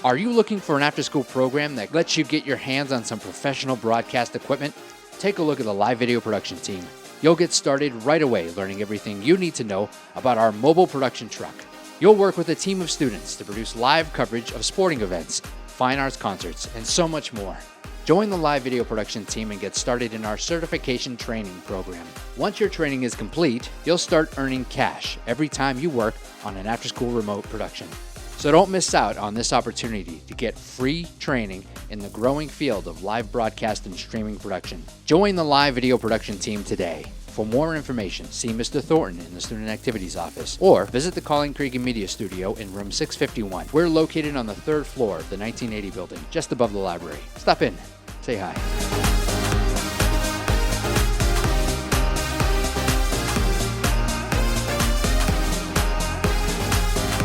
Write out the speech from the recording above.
Are you looking for an after-school program that lets you get your hands on some professional broadcast equipment? Take a look at the live video production team. You'll get started right away learning everything you need to know about our mobile production truck. You'll work with a team of students to produce live coverage of sporting events, fine arts concerts, and so much more. Join the live video production team and get started in our certification training program. Once your training is complete, you'll start earning cash every time you work on an after-school remote production. So don't miss out on this opportunity to get free training in the growing field of live broadcast and streaming production. Join the live video production team today. For more information, see Mr. Thornton in the Student Activities Office or visit the Calling Creek Media Studio in room 651. We're located on the third floor of the 1980 building, just above the library. Stop in, say hi.